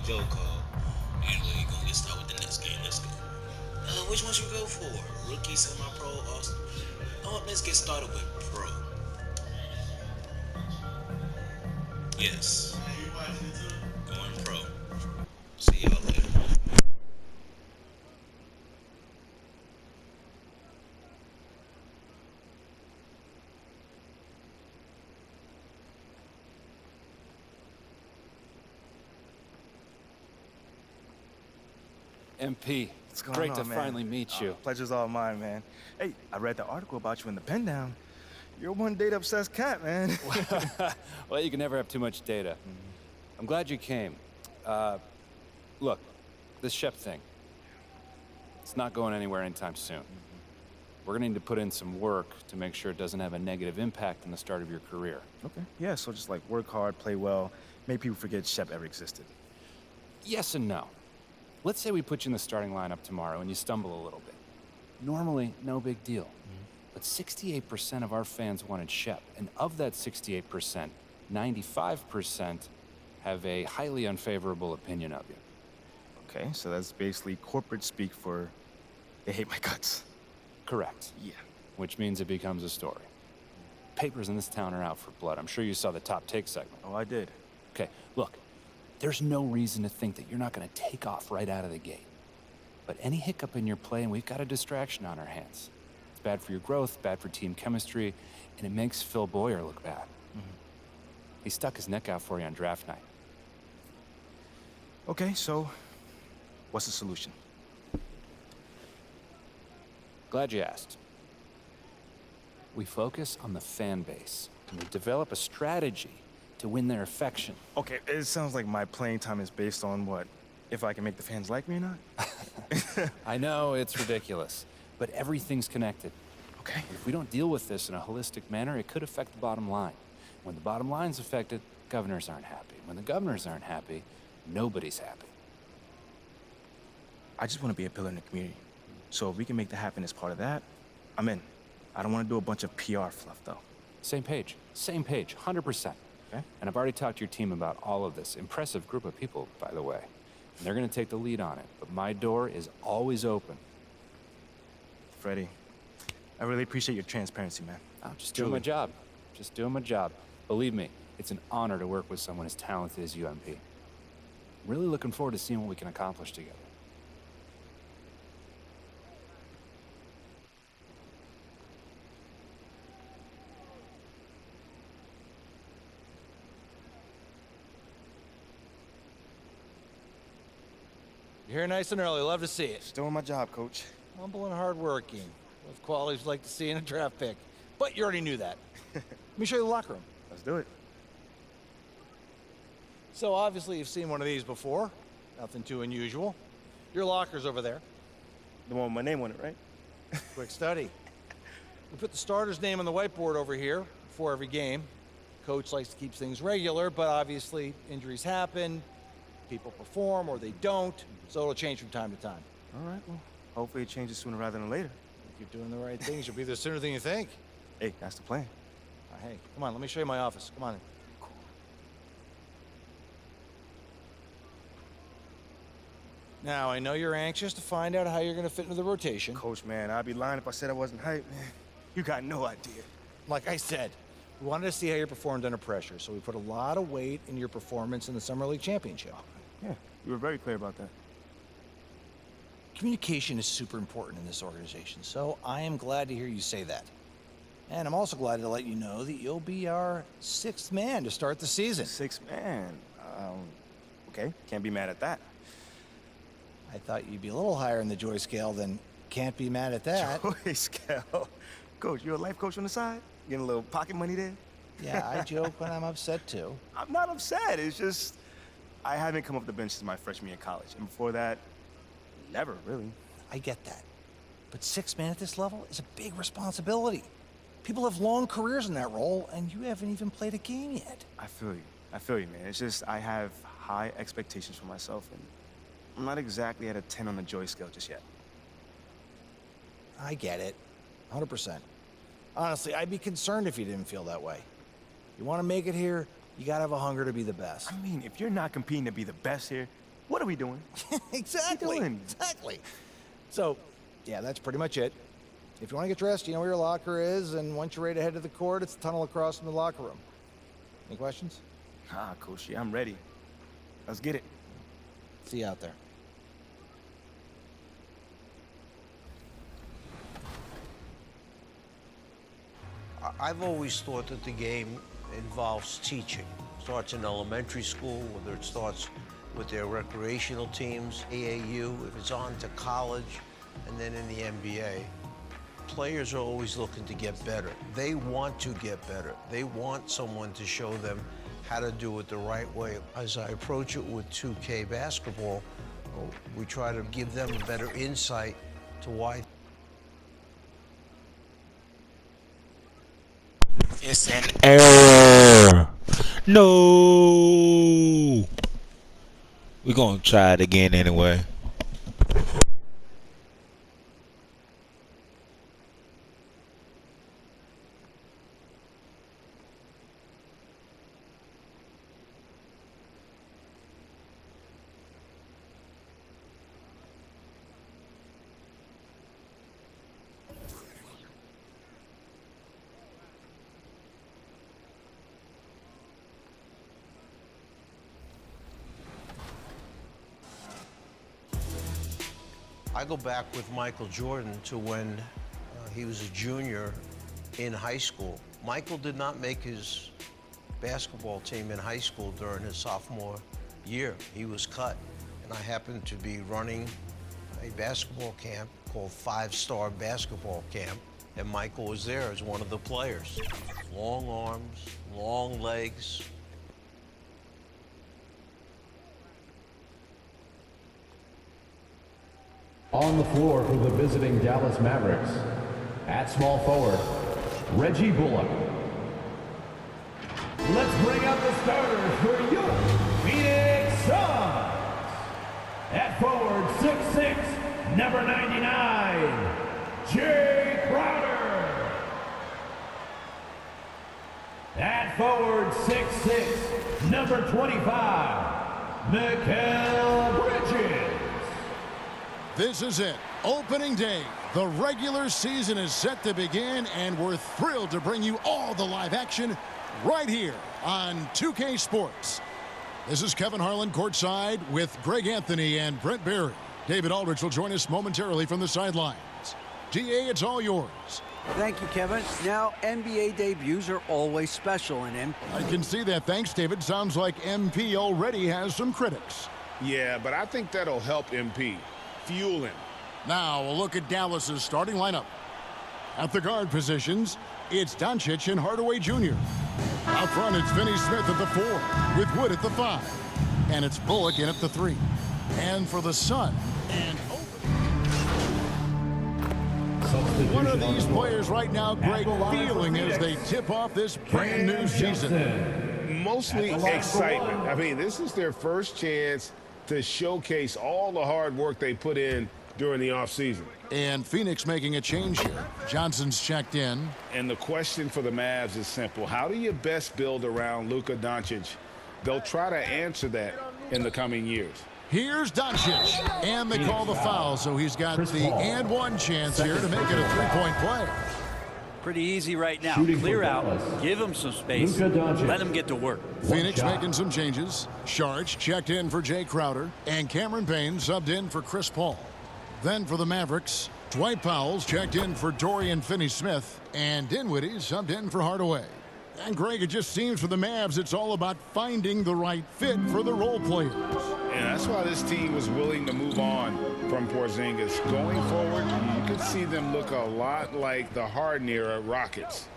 Joe called. Anyway, gonna get started with the next game. Let's go. Which one should we go for? Rookie, semi-pro, Austin? Oh, let's get started with pro. Yes. Going pro. See y'all later. MP, What's going great on, to man? finally meet you. Pleasure's all mine, man. Hey, I read the article about you in the pen down. You're one data-obsessed cat, man. Well, you can never have too much data. I'm glad you came. Look, this Shep thing, it's not going anywhere anytime soon. We're gonna need to put in some work to make sure it doesn't have a negative impact on the start of your career. Okay. Yeah, so just like work hard, play well, make people forget Shep ever existed. Yes and no. Let's say we put you in the starting lineup tomorrow and you stumble a little bit. Normally, no big deal. But 68% of our fans wanted Shep, and of that 68%, 95% have a highly unfavorable opinion of you. Okay, so that's basically corporate speak for they hate my guts. Correct. Yeah. Which means it becomes a story. Papers in this town are out for blood. I'm sure you saw the top take segment. Oh, I did. Okay, look, there's no reason to think that you're not going to take off right out of the gate. But any hiccup in your play, and we've got a distraction on our hands. It's bad for your growth, bad for team chemistry, and it makes Phil Boyer look bad. He stuck his neck out for you on draft night. Okay, so what's the solution? Glad you asked. We focus on the fan base, and we develop a strategy to win their affection. Okay, it sounds like my playing time is based on what? If I can make the fans like me or not? I know it's ridiculous, but everything's connected. Okay. If we don't deal with this in a holistic manner, it could affect the bottom line. When the bottom line's affected, governors aren't happy. When the governors aren't happy, nobody's happy. I just want to be a pillar in the community. So if we can make that happen as part of that, I'm in. I don't want to do a bunch of PR fluff, though. Same page, 100%. Okay. And I've already talked to your team about all of this. Impressive group of people, by the way. And they're gonna take the lead on it, but my door is always open. Freddie, I really appreciate your transparency, man. I'm just doing my job. Just doing my job. Believe me, it's an honor to work with someone as talented as you, MP. Really looking forward to seeing what we can accomplish together. You're here nice and early. Love to see it. Just doing my job, Coach. Humble and hardworking. With qualities you'd like to see in a draft pick. But you already knew that. Let me show you the locker room. Let's do it. So obviously you've seen one of these before. Nothing too unusual. Your locker's over there. The one with my name on it, right? Quick study. We put the starter's name on the whiteboard over here before every game. Coach likes to keep things regular, but obviously injuries happen. People perform or they don't, so it'll change from time to time. All right, well, hopefully it changes sooner rather than later. If you're doing the right things, you'll be there sooner than you think. Hey, that's the plan. Hey, come on, let me show you my office. Come on in. Now, I know you're anxious to find out how you're going to fit into the rotation. Coach, man, I'd be lying if I said I wasn't hyped, man. You got no idea. Like I said, we wanted to see how you performed under pressure, so we put a lot of weight in your performance in the Summer League Championship. Yeah, you were very clear about that. Communication is super important in this organization, so I am glad to hear you say that. And I'm also glad to let you know that you'll be our sixth man to start the season. Six man. Okay, can't be mad at that. I thought you'd be a little higher in the joy scale than can't be mad at that. Joy scale. Coach, you're a life coach on the side? Getting a little pocket money there? Yeah, I joke when I'm upset too. I'm not upset. It's just I haven't come off the bench since my freshman year in college. And before that, never, really. I get that. But sixth man at this level is a big responsibility. People have long careers in that role, and you haven't even played a game yet. I feel you, man. It's just I have high expectations for myself, and I'm not exactly at a 10 on the joy scale just yet. I get it. 100%. Honestly, I'd be concerned if you didn't feel that way. You want to make it here, you gotta have a hunger to be the best. I mean, if you're not competing to be the best here, What are we doing? Exactly. doing? Exactly. So, yeah, that's pretty much it. If you want to get dressed, you know where your locker is, and once you're ready to head to the court, it's the tunnel across from the locker room. Any questions? Coach, I'm ready. Let's get it. See you out there. I've always thought that the game involves teaching. It starts in elementary school, whether it starts with their recreational teams, AAU, if it's on to college, and then in the NBA. Players are always looking to get better. They want to get better. They want someone to show them how to do it the right way. As I approach it with 2K basketball, we try to give them a better insight to why. It's an error. No. We're gonna try it again anyway. I go back with Michael Jordan to when he was a junior in high school. Michael did not make his basketball team in high school during his sophomore year. He was cut, and I happened to be running a basketball camp called 5-Star Basketball Camp, and Michael was there as one of the players. Long arms, long legs. On the floor for the visiting Dallas Mavericks, at small forward, Reggie Bullock. Let's bring out the starters for your Phoenix Suns. At forward, 6'6", number 99, Jay Crowder. At forward, 6'6", number 25, Mikal Bridges. This is it. Opening day. The regular season is set to begin, and we're thrilled to bring you all the live action right here on 2K Sports. This is Kevin Harlan courtside with Greg Anthony and Brent Barry. David Aldridge will join us momentarily from the sidelines. DA, it's all yours. Thank you, Kevin. Now, NBA debuts are always special in MP. I can see that. Thanks, David. Sounds like MP already has some critics. Yeah, but I think that'll help MP. Fuel him. Now, a look at Dallas's starting lineup. At the guard positions, it's Doncic and Hardaway Jr. Out front, it's Finney Smith at the 4, with Wood at the 5. And it's Bullock in at the 3. And for the Sun, and one of these players right now, Greg, feeling as they tip off this brand new season. Mostly excitement. I mean, this is their first chance to showcase all the hard work they put in during the offseason. And Phoenix making a change here. Johnson's checked in. And the question for the Mavs is simple. How do you best build around Luka Doncic? They'll try to answer that in the coming years. Here's Doncic. And they call the foul, so he's got the and one chance here to make it a three-point play. Pretty easy right now. Clear out, give him some space, let him get to work. Phoenix making some changes. Sharch checked in for Jay Crowder, and Cameron Payne subbed in for Chris Paul. Then for the Mavericks, Dwight Powell's checked in for Dorian Finney-Smith, and Dinwiddie subbed in for Hardaway. And Greg, it just seems for the Mavs it's all about finding the right fit for the role players. And that's why this team was willing to move on from Porzingis. Going forward, you could see them look a lot like the Harden-era Rockets.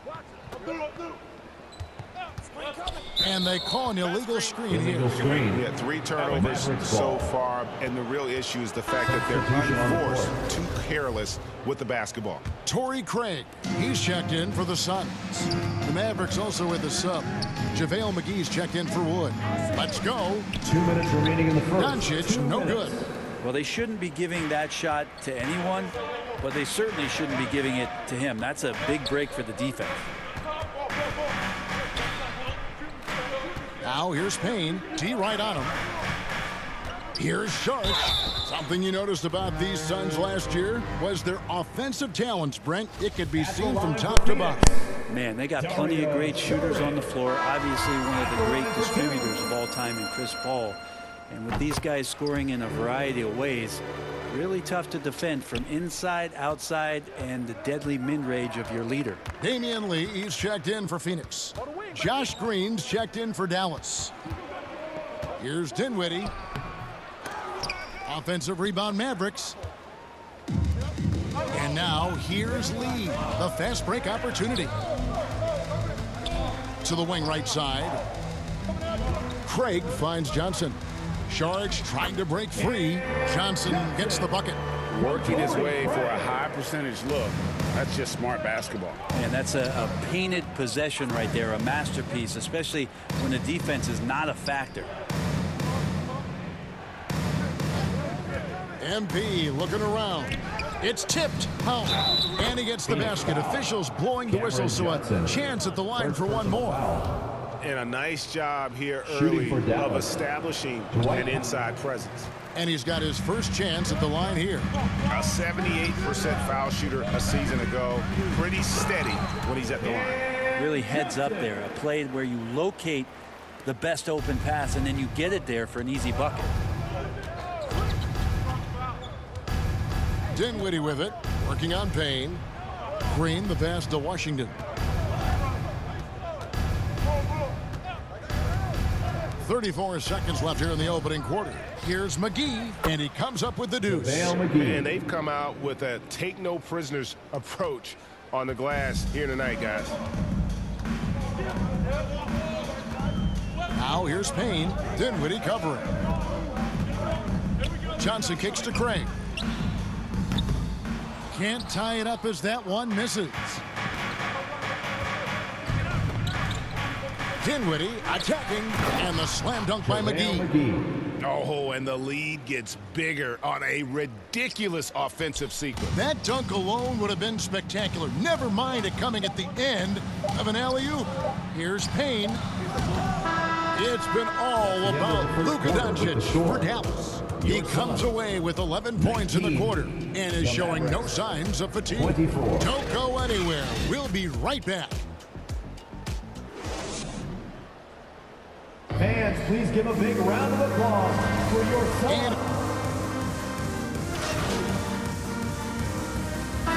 And they call an illegal screen here. Yeah, 3 turnovers so far, and the real issue is the fact that they're unforced, too careless with the basketball. Torrey Craig, he's checked in for the Suns. The Mavericks also with the sub. JaVale McGee's checked in for Wood. Let's go. 2 minutes remaining in the first. Doncic, no good. Well, they shouldn't be giving that shot to anyone, but they certainly shouldn't be giving it to him. That's a big break for the defense. Now here's Payne. T right on him. Here's Sharks. Something you noticed about these Suns last year was their offensive talents, Brent. It could be seen from top to bottom. Man, they got plenty of great shooters on the floor. Obviously, one of the great distributors of all time in Chris Paul. And with these guys scoring in a variety of ways, really tough to defend from inside, outside, and the deadly mid-range of your leader. Damian Lee, he's checked in for Phoenix. Josh Green's checked in for Dallas. Here's Dinwiddie. Offensive rebound, Mavericks. And now here's Lee, the fast break opportunity. To the wing right side. Craig finds Johnson. Sharks trying to break free. Johnson gets the bucket. Working his way for a high percentage look. That's just smart basketball. And that's a painted possession right there, a masterpiece, especially when the defense is not a factor. MP looking around. It's tipped. Home. And he gets the basket. Officials blowing the whistle, so a chance at the line for one more. And a nice job here early of establishing an inside presence. And he's got his first chance at the line here. A 78% foul shooter a season ago. Pretty steady when he's at the line. Really heads up there. A play where you locate the best open pass and then you get it there for an easy bucket. Dinwiddie with it, working on Payne. Green, the pass to Washington. 34 seconds left here in the opening quarter. Here's McGee, and he comes up with the deuce. And they've come out with a take no prisoners approach on the glass here tonight, guys. Now here's Payne. Dinwiddie covering. Johnson kicks to Craig. Can't tie it up as that one misses. Dinwiddie attacking, and the slam dunk by McGee. Oh, and the lead gets bigger on a ridiculous offensive sequence. That dunk alone would have been spectacular. Never mind it coming at the end of an alley-oop. Here's Payne. It's been all about Luka Doncic for Dallas. He comes away with 11 points in the quarter and is showing no signs of fatigue. Don't go anywhere. We'll be right back. Fans, please give a big round of applause for your son.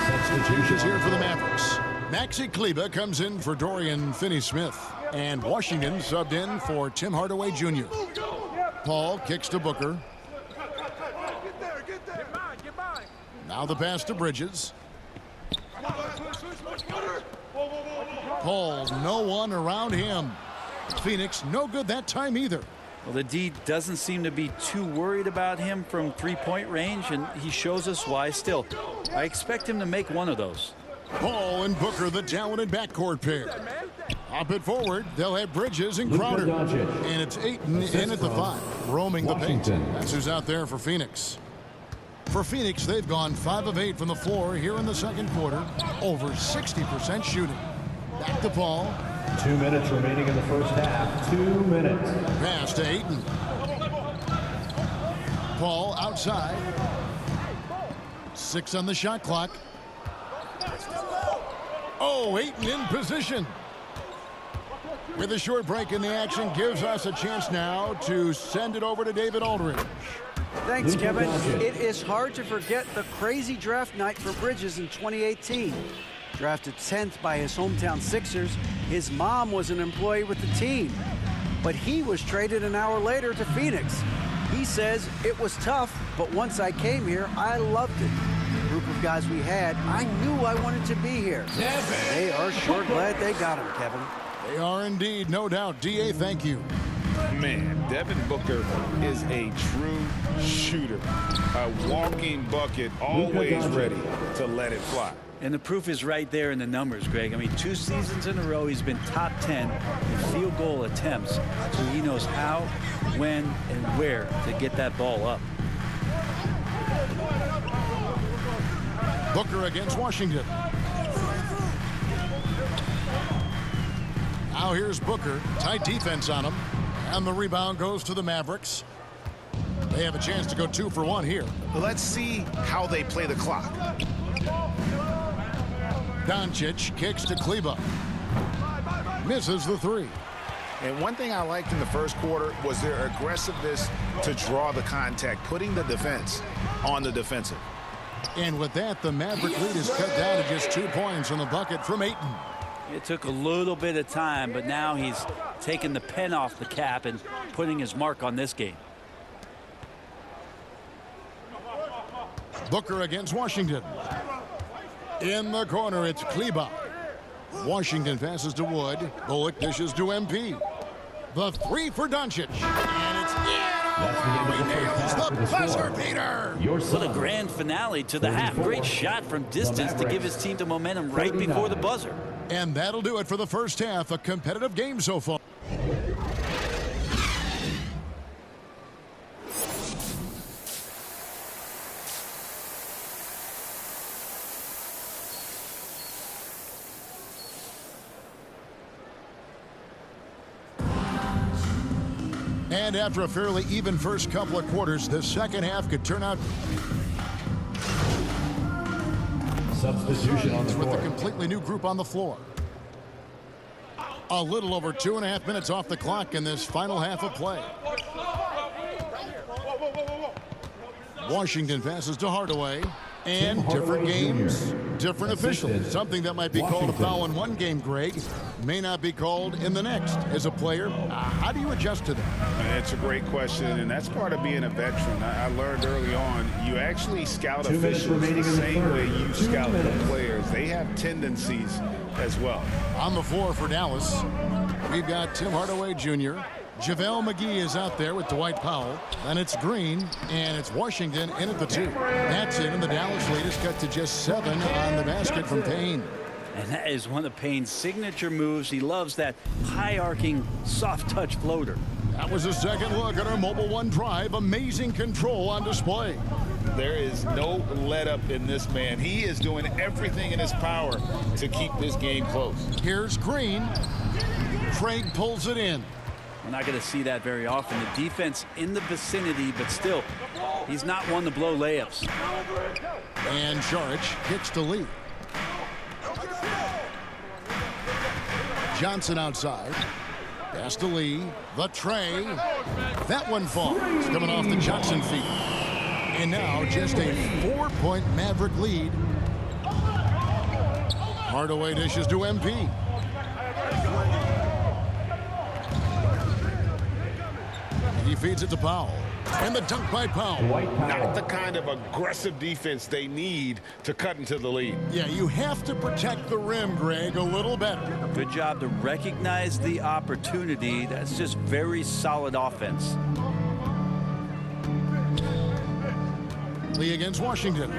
Substitutions here for the Mavericks. Maxi Kleber comes in for Dorian Finney-Smith. And Washington subbed in for Tim Hardaway Jr. Paul kicks to Booker. Now the pass to Bridges. Paul, no one around him. Phoenix, no good that time either. Well, the D doesn't seem to be too worried about him from three-point range, and he shows us why still. I expect him to make one of those. Paul and Booker, the talented backcourt pair. Up it forward, they'll have Bridges and Crowder. And it's Ayton in at the 5, roaming the paint. That's who's out there for Phoenix. For Phoenix, they've gone 5 of 8 from the floor here in the second quarter. Over 60% shooting. Back to Paul. 2 minutes remaining in the first half. 2 minutes. Pass to Ayton. Paul outside. 6 on the shot clock. Oh, Ayton in position. With a short break in the action, gives us a chance now to send it over to David Aldridge. Thanks, Kevin. It is hard to forget the crazy draft night for Bridges in 2018. Drafted 10th by his hometown Sixers, his mom was an employee with the team. But he was traded an hour later to Phoenix. He says, it was tough, but once I came here, I loved it. The group of guys we had, I knew I wanted to be here. They are sure glad they got him, Kevin. They are indeed, no doubt. D.A., thank you. Man, Devin Booker is a true shooter. A walking bucket, always ready to let it fly. And the proof is right there in the numbers, Greg. I mean, 2 seasons in a row, he's been top 10 in field goal attempts. So he knows how, when, and where to get that ball up. Booker against Washington. Now here's Booker. Tight defense on him. And the rebound goes to the Mavericks. They have a chance to go 2 for 1 here. Let's see how they play the clock. Doncic kicks to Kleba. Misses the 3. And one thing I liked in the first quarter was their aggressiveness to draw the contact, putting the defense on the defensive. And with that, the Maverick lead is cut down to just 2 points on the bucket from Ayton. It took a little bit of time, but now he's taking the pen off the cap and putting his mark on this game. Booker against Washington. In the corner, it's Kleba. Washington passes to Wood. Bullock dishes to MP. The 3 for Doncic. And it's in. He nails the buzzer beater. What a grand finale to the half. Great shot from distance to give his team the momentum right before the buzzer. And that'll do it for the first half. A competitive game so far. And after a fairly even first couple of quarters, the second half could turn out Substitution on the with a court. completely new group on the floor. A little over 2.5 minutes off the clock in this final half of play. Washington passes to Hardaway. And different games, different officials. Something that might be called a foul in one game, Greg, may not be called in the next. As a player, how do you adjust to that? It's a great question, and that's part of being a veteran. I learned early on, you actually scout officials the same way you scout the players. They have tendencies as well. On the floor for Dallas, we've got Tim Hardaway Jr., JaVale McGee is out there with Dwight Powell. Then it's Green, and it's Washington in at the 2. That's it, and the Dallas lead is cut to just 7 on the basket from Payne. And that is one of Payne's signature moves. He loves that high-arcing, soft-touch floater. That was a second look at our Mobile One drive. Amazing control on display. There is no let-up in this man. He is doing everything in his power to keep this game close. Here's Green. Craig pulls it in. We're not going to see that very often. The defense in the vicinity, but still, he's not one to blow layups. And Saric kicks to Lee. Johnson outside. Pass to Lee. The tray. That one falls. Coming off the Johnson feet. And now just a 4-point Maverick lead. Hardaway dishes to MP. He feeds it to Powell. And the dunk by Powell. Not the kind of aggressive defense they need to cut into the lead. Yeah, you have to protect the rim, Greg, a little better. Good job to recognize the opportunity. That's just very solid offense. Lee against Washington.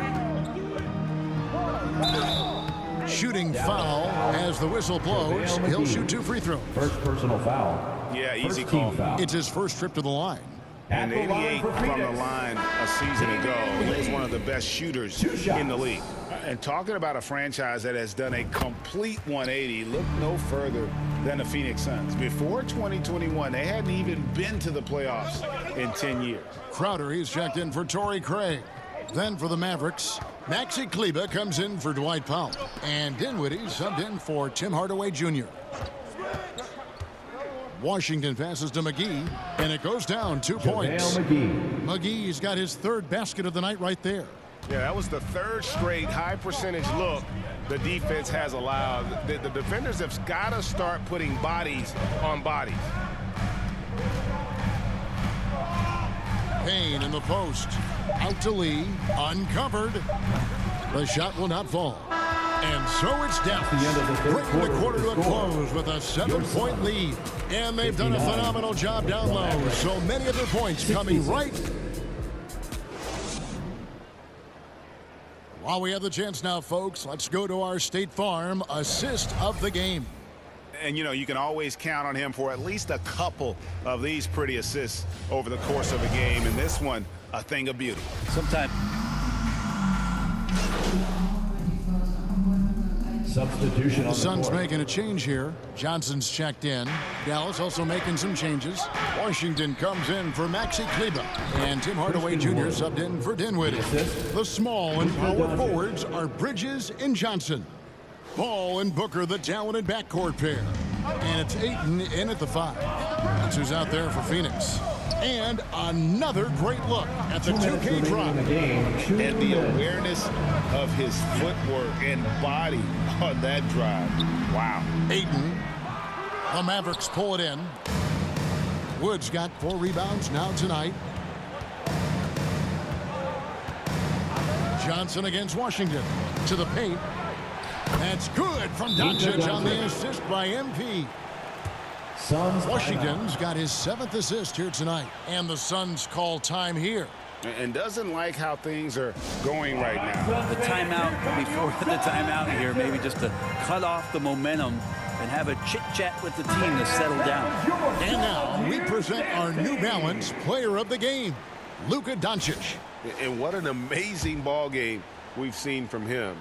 Shooting foul as the whistle blows. He'll shoot 2 free throws. First personal foul. Yeah, easy call. It's his first trip to the line. And 88 from the line a season ago. He was one of the best shooters in the league. And talking about a franchise that has done a complete 180, look no further than the Phoenix Suns. Before 2021, they hadn't even been to the playoffs in 10 years. Crowder, he's checked in for Torrey Craig. Then for the Mavericks, Maxi Kleba comes in for Dwight Powell. And Dinwiddie subbed in for Tim Hardaway Jr. Washington passes to McGee, and it goes down 2 points. McGee's got his 3rd basket of the night right there. Yeah, that was the 3rd straight high-percentage look the defense has allowed. The defenders have got to start putting bodies on bodies. Payne in the post. Out to Lee. Uncovered. The shot will not fall. And so it's Dallas, bringing the quarter to a close with a 7-point lead. And they've done a phenomenal job down low. So many of their points coming right. While we have the chance now, folks, let's go to our State Farm assist of the game. And, you know, you can always count on him for at least a couple of these pretty assists over the course of a game. And this one, a thing of beauty. Substitution on The the Suns court. making a change here. Johnson's checked in. Dallas also making some changes. Washington comes in for Maxi Kleba. And Tim Hardaway Jr. subbed in for Dinwiddie. The small and power forwards are Bridges and Johnson. Paul and Booker, the talented backcourt pair. And it's Ayton in at the 5. That's who's out there for Phoenix. And another great look at the 2K drive. And the awareness of his footwork and body on that drive. Wow. Ayton. The Mavericks pull it in. Woods got 4 rebounds now tonight. Johnson against Washington. To the paint. That's good from Doncic on the assist by MP. Washington's got his 7th assist here tonight. And the Suns call time here. And doesn't like how things are going right now. The timeout before the timeout here, maybe just to cut off the momentum and have a chit-chat with the team to settle down. And now we present our New Balance player of the game, Luka Doncic. And what an amazing ball game we've seen from him.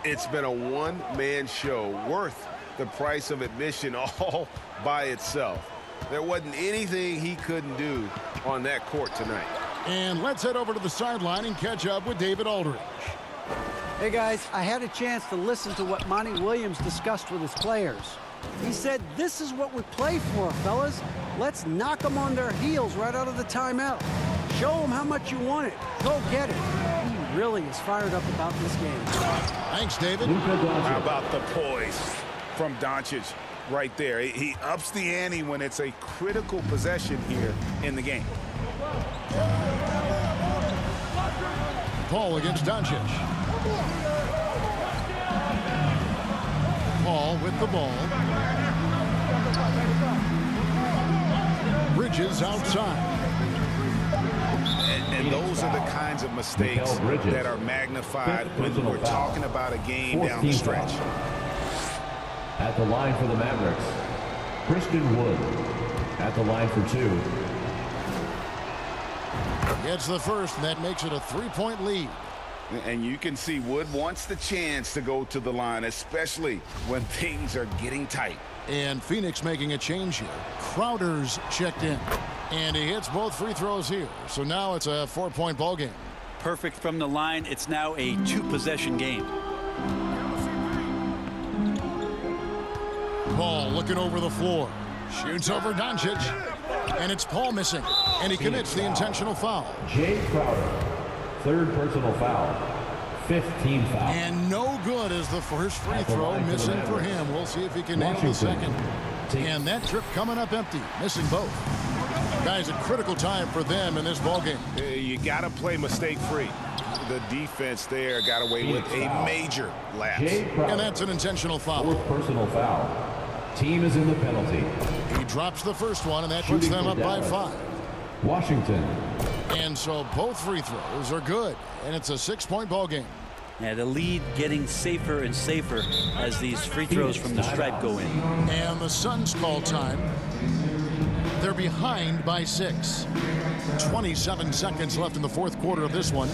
It's been a one-man show worth the price of admission all by itself. There wasn't anything he couldn't do on that court tonight. And let's head over to the sideline and catch up with David Aldridge. Hey guys, I had a chance to listen to what Monty Williams discussed with his players. He said, this is what we play for, fellas. Let's knock them on their heels right out of the timeout. Show them how much you want it. Go get it. He really is fired up about this game. Thanks, David. How about the poise from Doncic right there? He ups the ante when it's a critical possession here in the game. Paul against Doncic. Paul with the ball. Bridges outside. And those are the kinds of mistakes that are magnified when we're talking about a game down the stretch. At the line for the Mavericks, Christian Wood. At the line for 2. Gets the first, and that makes it a 3-point lead. And you can see Wood wants the chance to go to the line, especially when things are getting tight. And Phoenix making a change here. Crowder's checked in. And he hits both free throws here. So now it's a 4-point ball game. Perfect from the line. It's now a 2-possession game. Paul looking over the floor. Shoots over Doncic. And it's Paul missing. And he commits the intentional foul. Jay Crowder. 3rd personal foul. 5th team foul. And no good as the first free throw missing for him. We'll see if he can nail the second. And that trip coming up empty. Missing both. Guys, a critical time for them in this ballgame. You got to play mistake-free. The defense there got away with a major lapse. And that's an intentional foul. 4th personal foul. Team is in the penalty. He drops the first one, and that puts them up by 5. Washington. And so both free throws are good, and it's a 6-point ball game. Yeah, the lead getting safer and safer as these free throws from the stripe go in. And the Suns call time. They're behind by 6. 27 seconds left in the 4th quarter of this one.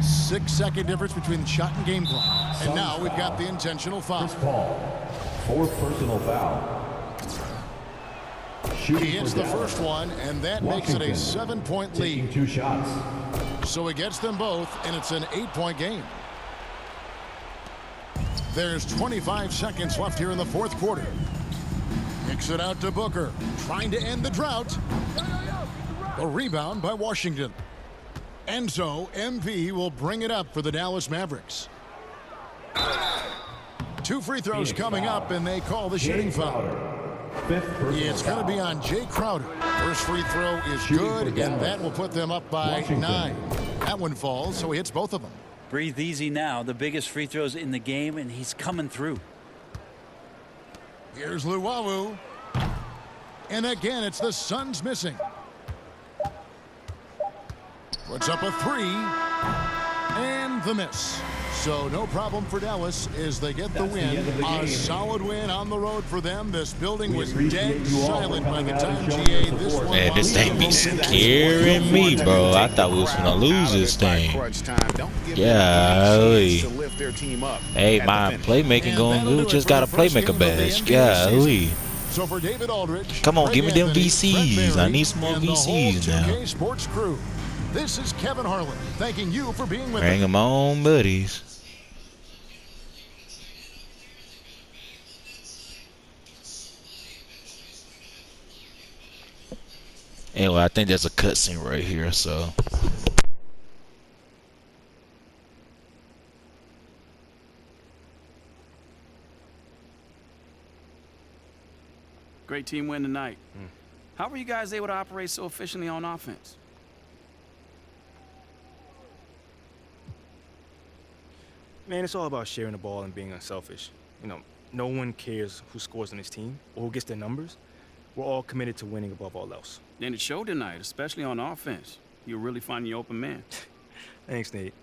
Six-second difference between shot and game clock. And now we've got the intentional foul. Chris Paul. 4th personal foul. He hits the first one, and that makes it a 7-point lead. Taking 2 shots. So he gets them both, and it's an 8-point game. There's 25 seconds left here in the 4th quarter. Kicks it out to Booker, trying to end the drought. A rebound by Washington. And so MP will bring it up for the Dallas Mavericks. 2 free throws coming up, and they call the shooting foul. It's going to be on Jay Crowder. First free throw is good, and that will put them up by 9. That one falls, so he hits both of them. Breathe easy now. The biggest free throws in the game, and he's coming through. Here's Luwawu. And again, it's the Suns missing. Puts up a 3. And the miss. So no problem for Dallas as they get the win. A solid win on the road for them. This building was dead silent by the time GA this one. Man, this thing be scaring me, bro. I thought we was gonna lose this thing. Golly. Hey, my playmaking going good. Just got a playmaker badge. Golly. So for David Aldridge, Come on, give me them VCs. I need some more VCs now. Sports crew. This is Kevin Harlan thanking you for being with us. Bring them on, buddies. Anyway, I think there's a cutscene right here, so. Great team win tonight. How were you guys able to operate so efficiently on offense? Man, it's all about sharing the ball and being unselfish. You know, no one cares who scores on his team or who gets their numbers. We're all committed to winning above all else. And it showed tonight, especially on offense. You're really finding your open man. Thanks, Nate.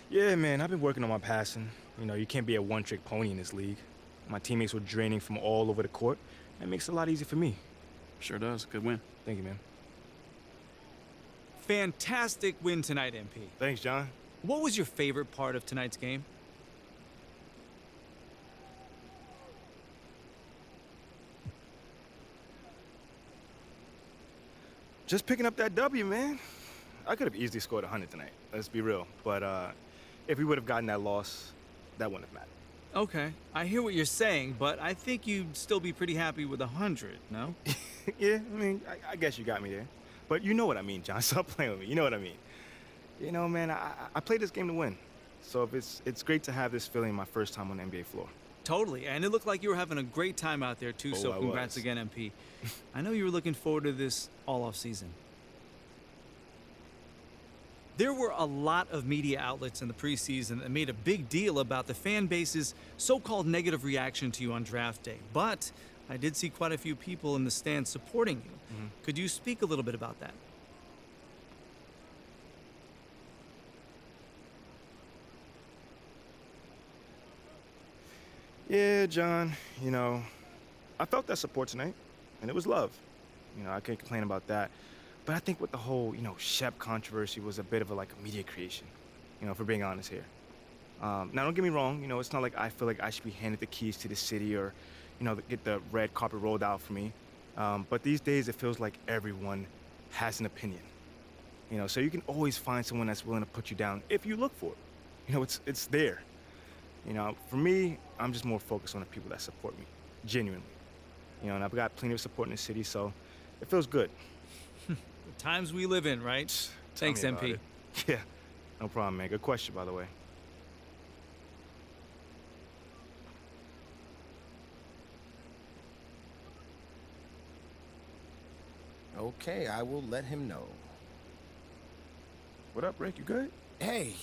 Yeah, man, I've been working on my passing. You know, you can't be a one-trick pony in this league. My teammates were draining from all over the court. That makes it a lot easier for me. Sure does. Good win. Thank you, man. Fantastic win tonight, MP. Thanks, John. What was your favorite part of tonight's game? Just picking up that W, man. I could have easily scored 100 tonight. Let's be real. But if we would have gotten that loss, that wouldn't have mattered. Okay, I hear what you're saying, but I think you'd still be pretty happy with 100, no? Yeah, I mean, I guess you got me there. But you know what I mean, John. Stop playing with me. You know what I mean. You know, man, I played this game to win. So if it's great to have this feeling my first time on the NBA floor. Totally, and it looked like you were having a great time out there, too, so congrats again, MP. I know you were looking forward to this all off season. There were a lot of media outlets in the preseason that made a big deal about the fan base's so-called negative reaction to you on draft day. But I did see quite a few people in the stands supporting you. Could you speak a little bit about that? Yeah, John, you know, I felt that support tonight, and it was love. You know, I can't complain about that. But I think with the whole, you know, Shep controversy was a bit of a media creation, you know, if we're being honest here. Now, don't get me wrong, you know, it's not like I feel like I should be handed the keys to the city or, you know, get the red carpet rolled out for me. But these days, it feels like everyone has an opinion. You know, so you can always find someone that's willing to put you down if you look for it. You know, it's there. You know, for me, I'm just more focused on the people that support me, genuinely. You know, and I've got plenty of support in the city, so it feels good. The times we live in, right? Thanks, MP. Yeah, no problem, man. Good question, by the way. Okay, I will let him know. What up, Rick? You good? Hey,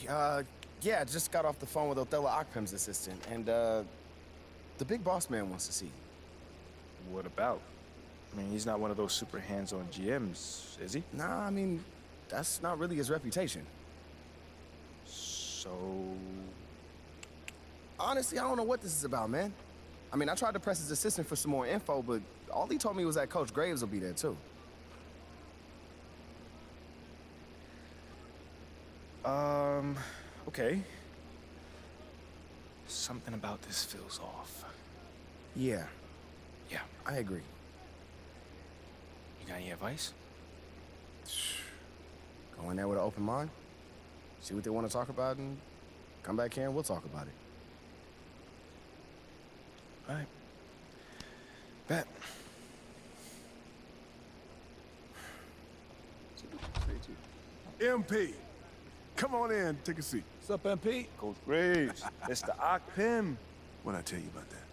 yeah, just got off the phone with Othello Akpem's assistant, and the big boss man wants to see you. What about? I mean, he's not one of those super hands-on GMs, is he? Nah, I mean, that's not really his reputation. So... Honestly, I don't know what this is about, man. I mean, I tried to press his assistant for some more info, but all he told me was that Coach Graves will be there, too. Okay. Something about this feels off. Yeah. Yeah. I agree. You got any advice? Go in there with an open mind, see what they want to talk about, and come back here and we'll talk about it. All right. Bet. MP, come on in, take a seat. What's up, MP? Coach Graves, Mr. Akpem. What'd I tell you about that?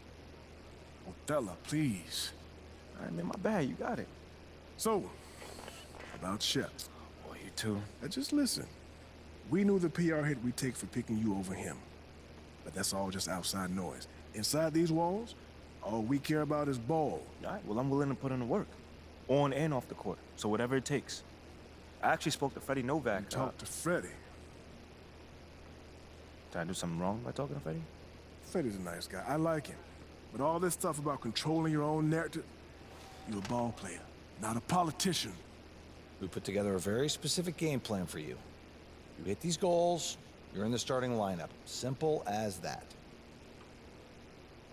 Othello, please. All right, man, my bad. You got it. So, about Shep. Boy, you too. Now just listen. We knew the PR hit we'd take for picking you over him. But that's all just outside noise. Inside these walls, all we care about is ball. All right, well, I'm willing to put in the work. On and off the court. So whatever it takes. I actually spoke to Freddie Novak. You talked to Freddie? Did I do something wrong by talking to Freddie? Freddie's a nice guy. I like him. But all this stuff about controlling your own narrative, you're a ball player, not a politician. We put together a very specific game plan for you. You hit these goals, you're in the starting lineup. Simple as that.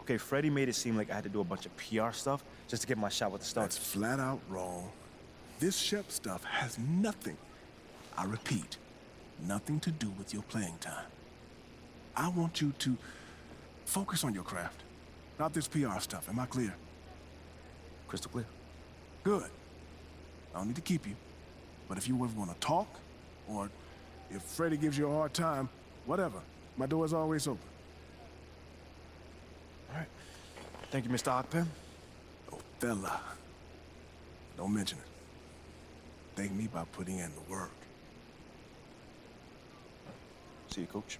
Okay, Freddie made it seem like I had to do a bunch of PR stuff just to get my shot with the Stars. That's flat out wrong. This Shep stuff has nothing, I repeat, nothing to do with your playing time. I want you to focus on your craft, not this PR stuff. Am I clear? Crystal clear. Good. I don't need to keep you. But if you ever want to talk, or if Freddie gives you a hard time, whatever, my door is always open. All right. Thank you, Mr. Ockpem. Othello. Don't mention it. Thank me by putting in the work. See you, Coach.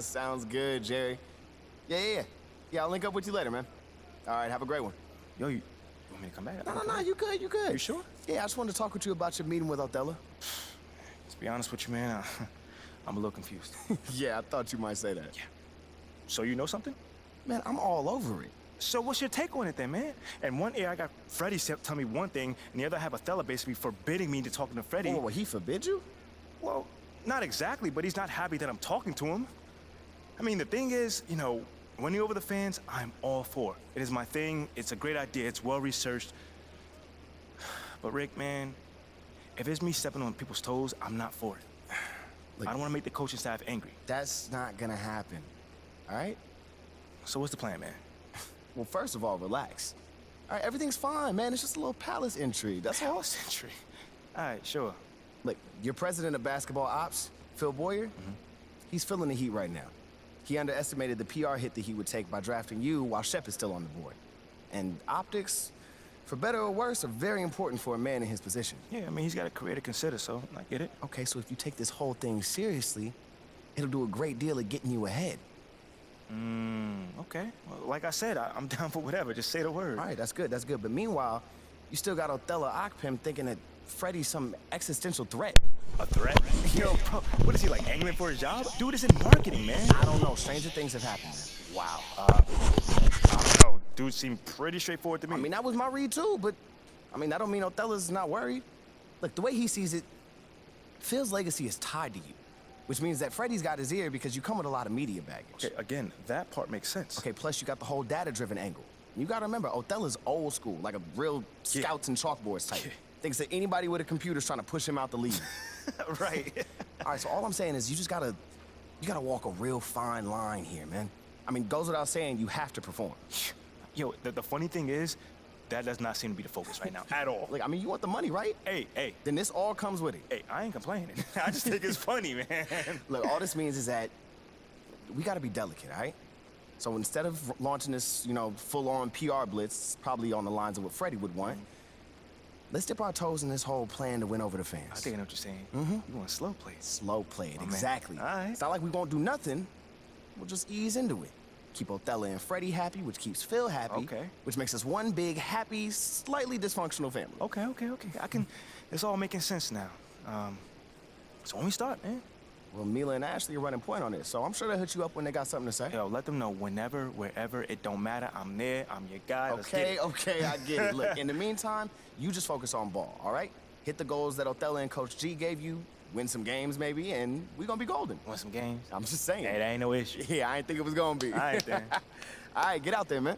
Sounds good, Jerry. Yeah, I'll link up with you later, man. All right, have a great one. Yo, you want me to come back? No, you good. You sure? Yeah, I just wanted to talk with you about your meeting with Othello. To be honest with you, man, I'm a little confused. Yeah, I thought you might say that. Yeah. So you know something? Man, I'm all over it. So what's your take on it then, man? And one ear I got Freddie tell me one thing, and the other I have Othello basically forbidding me to talking to Freddie. Well, he forbid you? Well, not exactly, but he's not happy that I'm talking to him. I mean, the thing is, you know, winning over the fans, I'm all for. It is my thing. It's a great idea. It's well-researched. But Rick, man, if it's me stepping on people's toes, I'm not for it. Look, I don't want to make the coaching staff angry. That's not gonna happen, all right? So what's the plan, man? Well, first of all, relax. All right, everything's fine, man. It's just a little palace intrigue. That's all. Palace intrigue? All right, sure. Look, your president of basketball ops, Phil Boyer, he's feeling the heat right now. He underestimated the PR hit that he would take by drafting you while Shep is still on the board. And optics, for better or worse, are very important for a man in his position. Yeah, I mean, he's got a career to consider, so I get it. Okay, so if you take this whole thing seriously, it'll do a great deal of getting you ahead. Okay. Well, like I said, I'm down for whatever. Just say the word. All right, that's good. But meanwhile, you still got Othello Ockpem thinking that Freddie's some existential threat. A threat? Yo, bro, what is he, like, angling for his job? Dude is in marketing, man. I don't know. Stranger things have happened, man. Wow. I don't know. Dude seemed pretty straightforward to me. I mean, that was my read, too, but, I mean, that don't mean Othello's not worried. Look, the way he sees it, Phil's legacy is tied to you. Which means that Freddie's got his ear because you come with a lot of media baggage. Okay, again, that part makes sense. Okay, plus you got the whole data-driven angle. You gotta remember, Othello's old school, like a real scouts and chalkboards type. Thinks that anybody with a computer's trying to push him out the league. Right. All right, so all I'm saying is you gotta walk a real fine line here, man. I mean, goes without saying, you have to perform. Yo, the funny thing is, that does not seem to be the focus right now, at all. Like, I mean, you want the money, right? Hey. Then this all comes with it. Hey, I ain't complaining. I just think it's funny, man. Look, all this means is that we gotta be delicate, all right? So instead of launching this, you know, full-on PR blitz, probably on the lines of what Freddie would want, let's dip our toes in this whole plan to win over the fans. I think I know what you're saying. You want slow play. Slow play it, Oh, exactly. All right. It's not like we won't do nothing. We'll just ease into it. Keep Othello and Freddie happy, which keeps Phil happy. Okay. Which makes us one big, happy, slightly dysfunctional family. Okay. It's all making sense now. So when we start, man? Well, Mila and Ashley are running point on this, so I'm sure they'll hit you up when they got something to say. Yo, let them know whenever, wherever, it don't matter. I'm there, I'm your guy. Let's get it. Okay, I get it. Look, in the meantime, you just focus on ball, all right? Hit the goals that Othello and Coach G gave you, win some games maybe, and we're gonna be golden. Win some games? I'm just saying. Hey, that ain't no issue. Yeah, I ain't think it was gonna be. All right, then. All right, get out there, man.